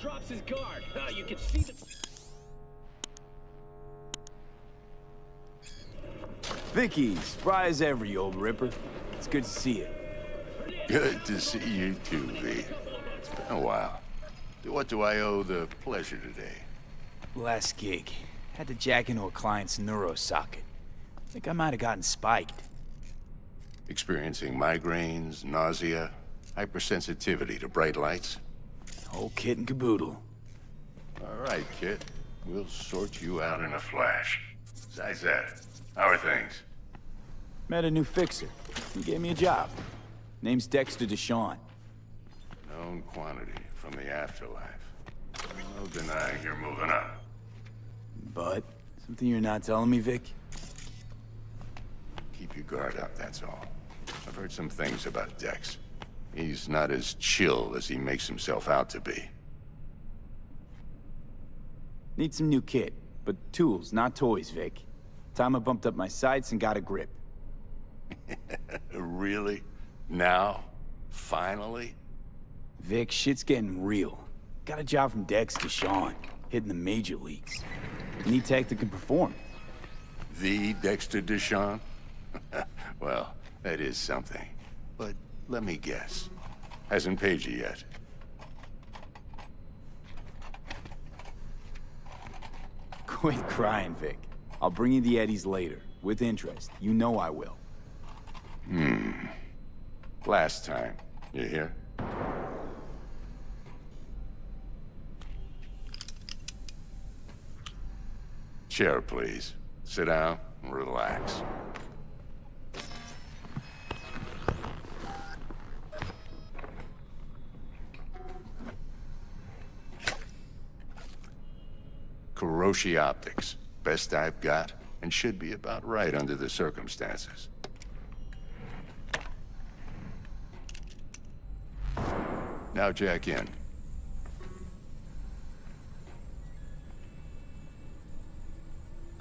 drops his guard. You can see the... Vicky, spry as ever, you old ripper. It's good to see you. Good to see you too, V. It's been a while. To what do I owe the pleasure today? Last gig. Had to jack into a client's neuro socket. Think I might have gotten spiked. Experiencing migraines, nausea, hypersensitivity to bright lights? Whole kit and caboodle. All right, kid. We'll sort you out in a flash. Besides that, how are things? Met a new fixer. He gave me a job. Name's Dexter Deshawn. Known quantity from the afterlife. No denying you're moving up. But, something you're not telling me, Vic? Keep your guard up, that's all. I've heard some things about Dex. He's not as chill as he makes himself out to be. Need some new kit, but tools, not toys, Vic. Time I bumped up my sights and got a grip. Really? Now? Finally? Vic, shit's getting real. Got a job from Dex Deshawn, hitting the major leagues. Need tech that can perform. The Dexter Deshawn? Well, that is something. But let me guess. Hasn't paid you yet. Quit crying, Vic. I'll bring you the eddies later, with interest. You know I will. Last time. You hear? Chair, please. Sit down and relax. Kuroshi Optics. Best I've got, and should be about right under the circumstances. Now jack in.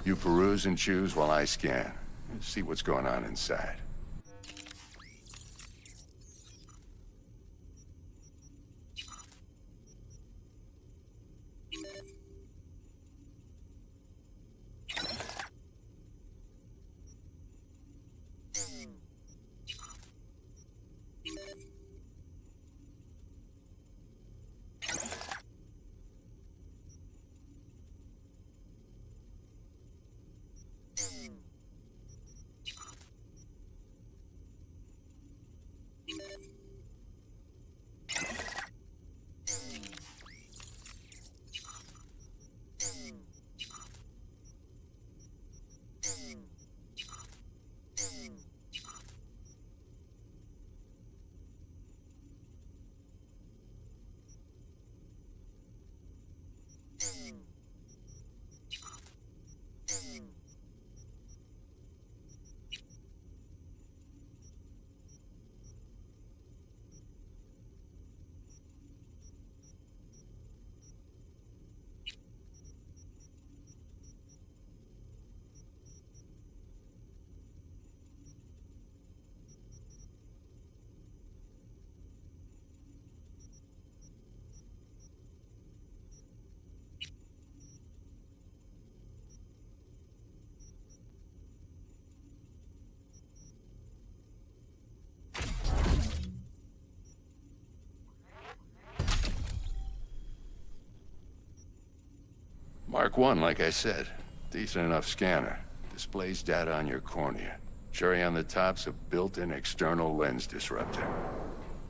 You peruse and choose while I scan. See what's going on inside. Mark 1, like I said. Decent enough scanner. Displays data on your cornea. Cherry on the top's a built-in external lens disruptor.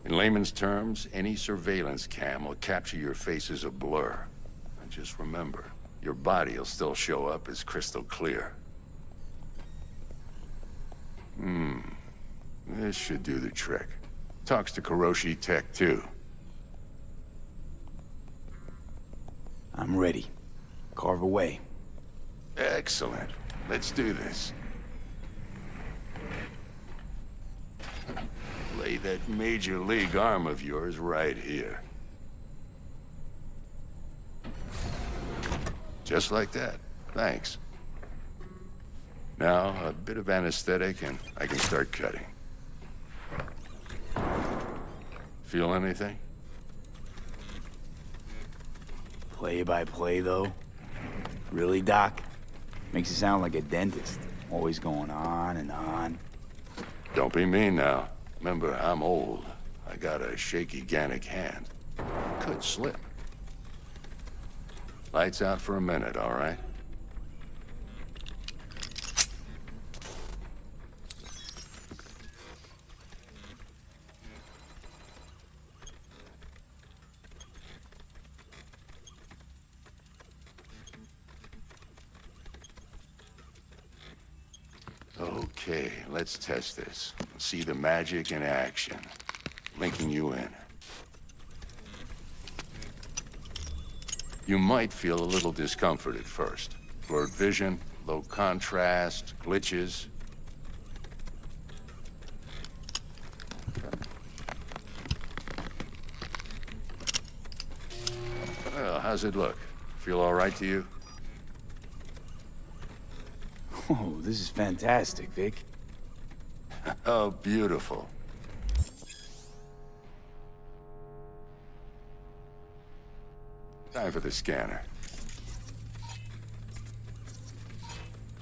In layman's terms, any surveillance cam will capture your face as a blur. And just remember, your body will still show up as crystal clear. This should do the trick. Talks to Kuroshi Tech, too. I'm ready. Carve away. Excellent. Let's do this. Lay that major league arm of yours right here. Just like that. Thanks. Now, a bit of anesthetic and I can start cutting. Feel anything? Play-by-play, though? Really, Doc? Makes you sound like a dentist. Always going on and on. Don't be mean now. Remember, I'm old. I got a shaky Gannic hand. Could slip. Lights out for a minute, all right? Okay, let's test this. See the magic in action. Linking you in. You might feel a little discomfort at first. Blurred vision, low contrast, glitches. Well, how's it look? Feel all right to you? Oh, this is fantastic, Vic. Oh, beautiful. Time for the scanner.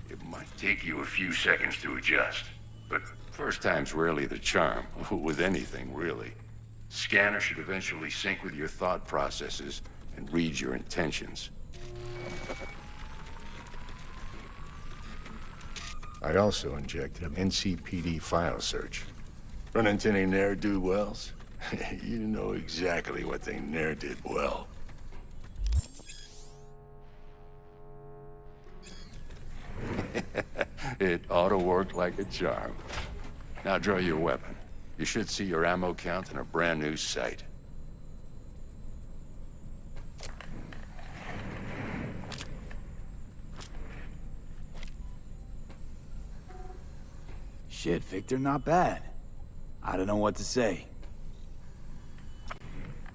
It might take you a few seconds to adjust, but first time's rarely the charm, with anything, really. Scanner should eventually sync with your thought processes and read your intentions. I also injected an NCPD file search. Run into any ne'er-do-wells? You know exactly what they ne'er did well. It ought to work like a charm. Now draw your weapon. You should see your ammo count in a brand new sight. Shit, Victor, not bad. I don't know what to say.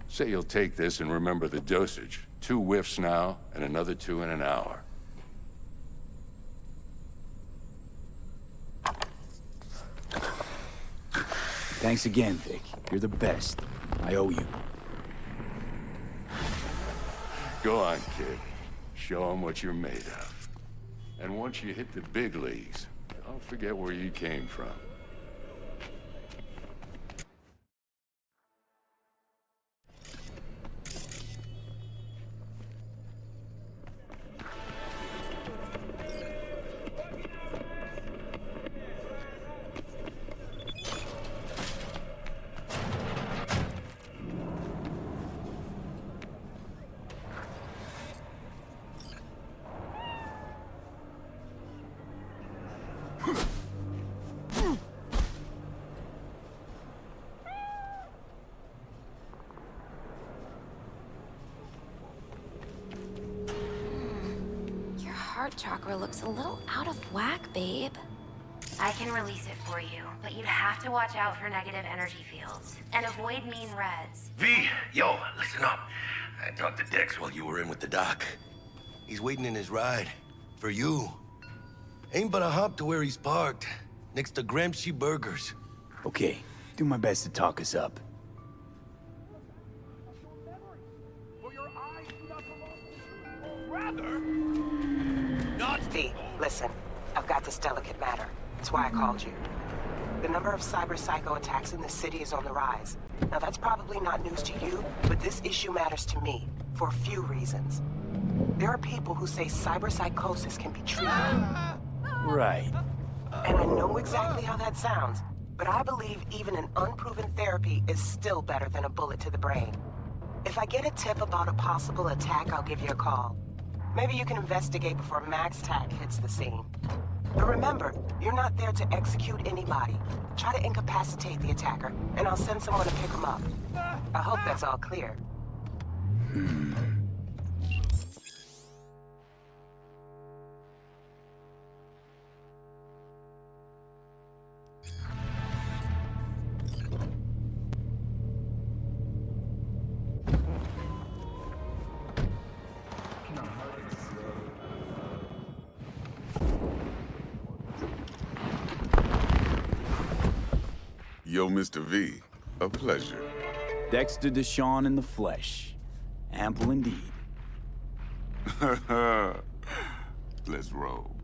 Say you'll take this and remember the dosage. 2 whiffs now, and another 2 in an hour. Thanks again, Vic. You're the best. I owe you. Go on, kid. Show them what you're made of. And once you hit the big leagues, don't forget where you came from. Heart chakra looks a little out of whack, babe. I can release it for you, but you'd have to watch out for negative energy fields and avoid mean reds. V, yo, listen up. I talked to Dex while you were in with the doc. He's waiting in his ride. For you. Ain't but a hop to where he's parked. Next to Gramsci Burgers. Okay, do my best to talk us up. V, listen. I've got this delicate matter. That's why I called you. The number of cyber psycho attacks in the city is on the rise. Now that's probably not news to you, but this issue matters to me for a few reasons. There are people who say cyber psychosis can be treated. Right. And I know exactly how that sounds, but I believe even an unproven therapy is still better than a bullet to the brain. If I get a tip about a possible attack, I'll give you a call. Maybe you can investigate before Max Tack hits the scene. But remember, you're not there to execute anybody. Try to incapacitate the attacker, and I'll send someone to pick him up. I hope that's all clear. Yo, Mr. V, a pleasure. Dexter Deshawn in the flesh. Ample indeed. Let's roll.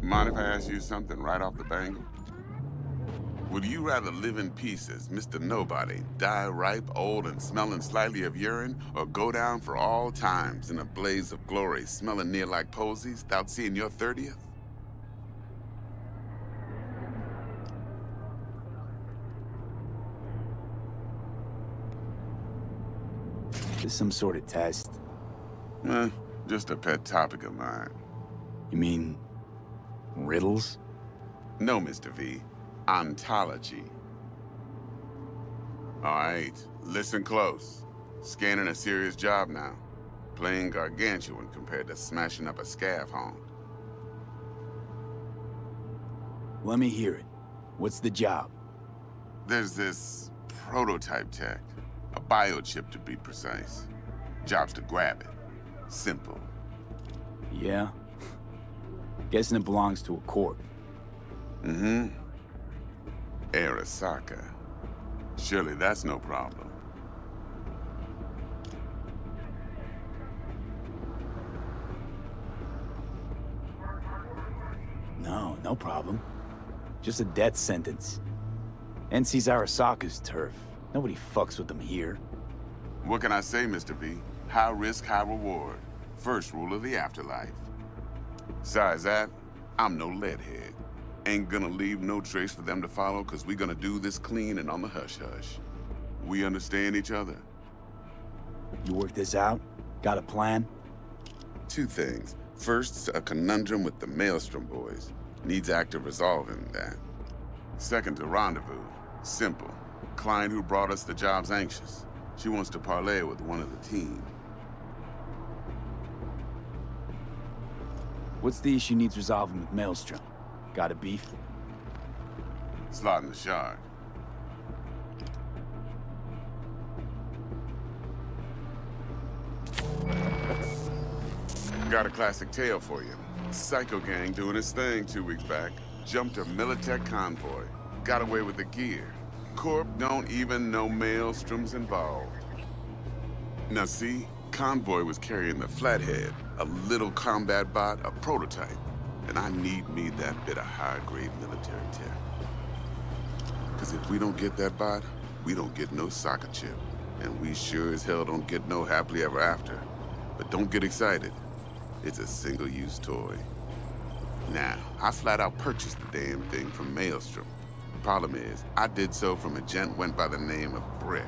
Mind if I ask you something right off the bangle? Would you rather live in pieces, Mr. Nobody, die ripe, old, and smelling slightly of urine, or go down for all times in a blaze of glory, smelling near like posies, without seeing your 30th? This some sort of test? Just a pet topic of mine. You mean... riddles? No, Mr. V. Ontology. All right, listen close. Scanning a serious job now. Playing gargantuan compared to smashing up a scaffold. Let me hear it. What's the job? There's this prototype tech. A biochip, to be precise. Job's to grab it. Simple. Yeah? Guessing it belongs to a corp. Mm-hmm. Arasaka. Surely that's no problem. No, no problem. Just a death sentence. NC's Arasaka's turf. Nobody fucks with them here. What can I say, Mr. V? High risk, high reward. First rule of the afterlife. Besides that, I'm no leadhead. Ain't gonna leave no trace for them to follow, cause we gonna do this clean and on the hush-hush. We understand each other? You work this out? Got a plan? Two things. First, a conundrum with the Maelstrom boys. Needs active resolving that. Second, a rendezvous. Simple. Client who brought us the job's anxious. She wants to parlay with one of the team. What's the issue needs resolving with Maelstrom? Got a beef? Slotting the shard. Got a classic tale for you. Psycho gang doing his thing 2 weeks back. Jumped a Militech convoy. Got away with the gear. Corp don't even know Maelstrom's involved. Now see, convoy was carrying the Flathead, a little combat bot, a prototype. And I need me that bit of high-grade military tech. Because if we don't get that bot, we don't get no soccer chip. And we sure as hell don't get no happily ever after. But don't get excited. It's a single-use toy. Now, I flat out purchased the damn thing from Maelstrom. Problem is, I did so from a gent went by the name of Brick.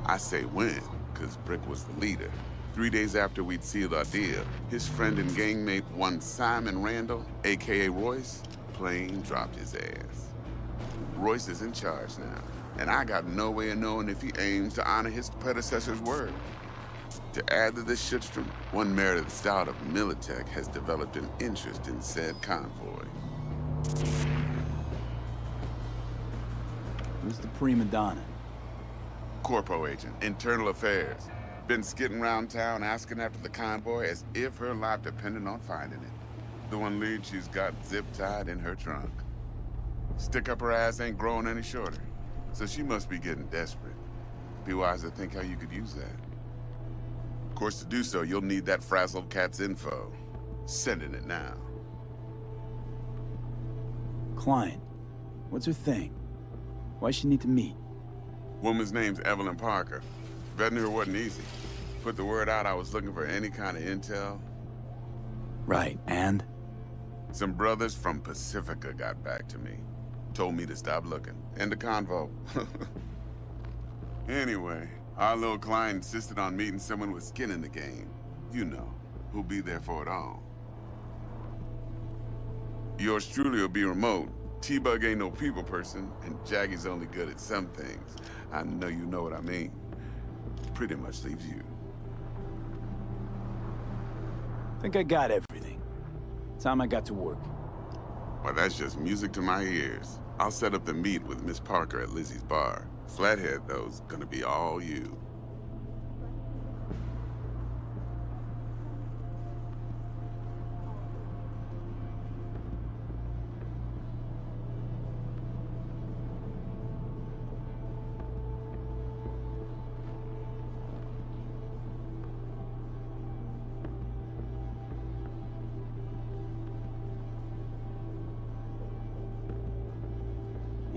I say when, because Brick was the leader. 3 days after we'd sealed our deal, his friend and gangmate, one Simon Randall, a.k.a. Royce, plain dropped his ass. Royce is in charge now, and I got no way of knowing if he aims to honor his predecessor's word. To add to this shitstorm, one Meredith out of Militech has developed an interest in said convoy. Who's the prima donna? Corpo agent, internal affairs. Been skidding around town asking after the convoy as if her life depended on finding it. The one lead she's got zip-tied in her trunk. Stick up her ass ain't growing any shorter, so she must be getting desperate. Be wise to think how you could use that. Of course, to do so, you'll need that frazzled cat's info. Sending it now. Client. What's her thing? Why she need to meet? Woman's name's Evelyn Parker. Vetting her wasn't easy. Put the word out I was looking for any kind of intel. Right, and? Some brothers from Pacifica got back to me. Told me to stop looking. End the convo. Anyway, our little client insisted on meeting someone with skin in the game. You know, who'll be there for it all. Yours truly will be remote. T-Bug ain't no people person, and Jaggy's only good at some things. I know you know what I mean. Pretty much leaves you. Think I got everything. Time I got to work. Well, that's just music to my ears. I'll set up the meet with Miss Parker at Lizzie's bar. Flathead, though's gonna be all you.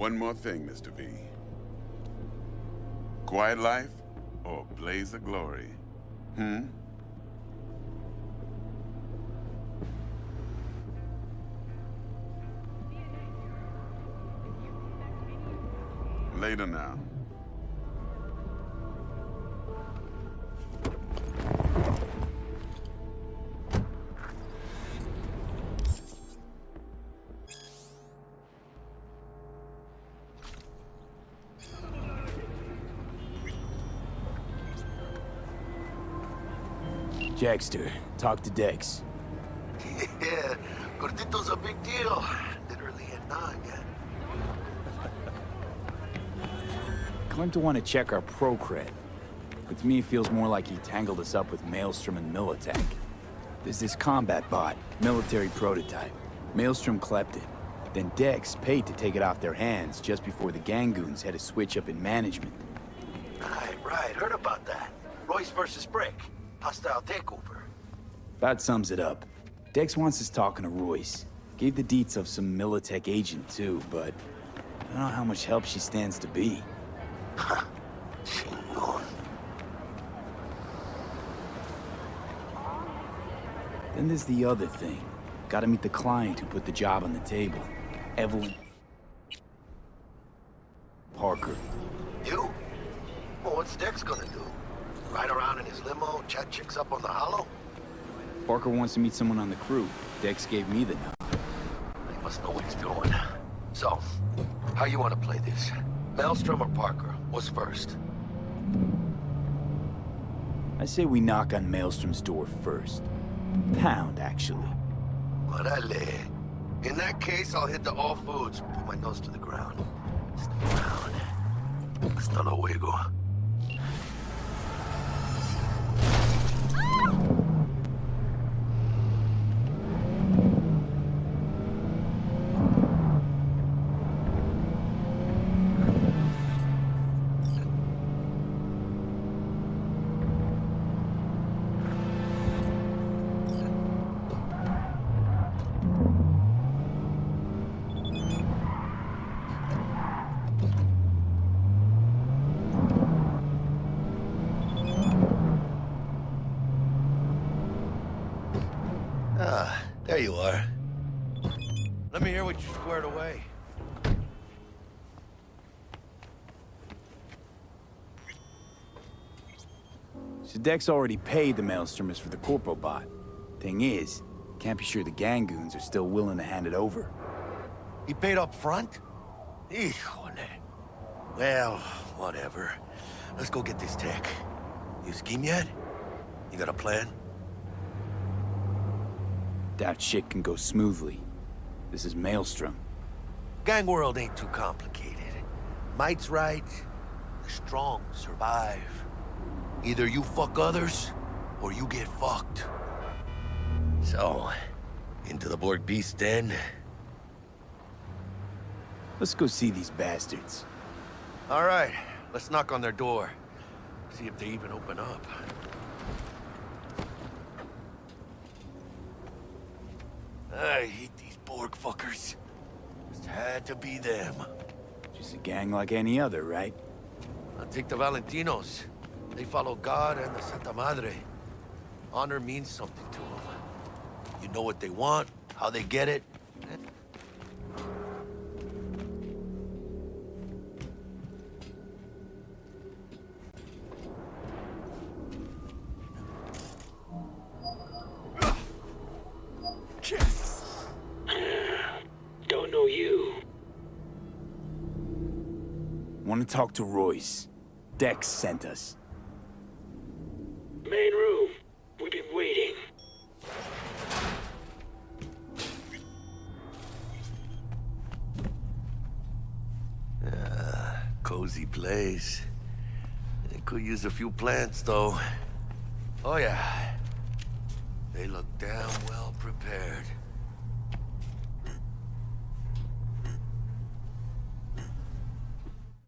One more thing, Mr. V. Quiet life or blaze of glory? Later now. Jackster, talk to Dex. Yeah, Gordito's a big deal. Literally a nog. Claimed to want to check our pro cred. But to me, it feels more like he tangled us up with Maelstrom and Militech. There's this combat bot, military prototype. Maelstrom clept it. Then Dex paid to take it off their hands just before the Gangoons had a switch up in management. Right. Heard about that. Royce versus Brick. Hostile takeover. That sums it up. Dex wants us talking to Royce. Gave the deets of some Militech agent too, but I don't know how much help she stands to be. Chingón. Then there's the other thing. Gotta meet the client who put the job on the table. Evelyn Parker. You? Well, what's Dex gonna do? Ride around in his limo, chat chicks up on the hollow? Parker wants to meet someone on the crew. Dex gave me the nod. He must know what he's doing. So, how you want to play this? Maelstrom or Parker? What's first? I say we knock on Maelstrom's door first. Pound, actually. Orale. In that case, I'll hit the all foods, put my nose to the ground. Sniff around. Hasta luego. Ah, there you are. Let me hear what you squared away. So Dex already paid the Maelstromers for the Corpo bot. Thing is, can't be sure the Gangoons are still willing to hand it over. He paid up front? Híjole. Well, whatever. Let's go get this tech. You scheme yet? You got a plan? Doubt shit can go smoothly. This is Maelstrom. Gang world ain't too complicated. Might's right, the strong survive. Either you fuck others, or you get fucked. So, into the Borg Beast den? Let's go see these bastards. All right, let's knock on their door. See if they even open up. I hate these Borg fuckers. Just had to be them. Just a gang like any other, right? I'll take the Valentinos. They follow God and the Santa Madre. Honor means something to them. You know what they want, how they get it. Don't know you. Want to talk to Royce. Dex sent us. Main room. We've been waiting. Cozy place. It could use a few plants, though. Oh, yeah. They look damn well prepared.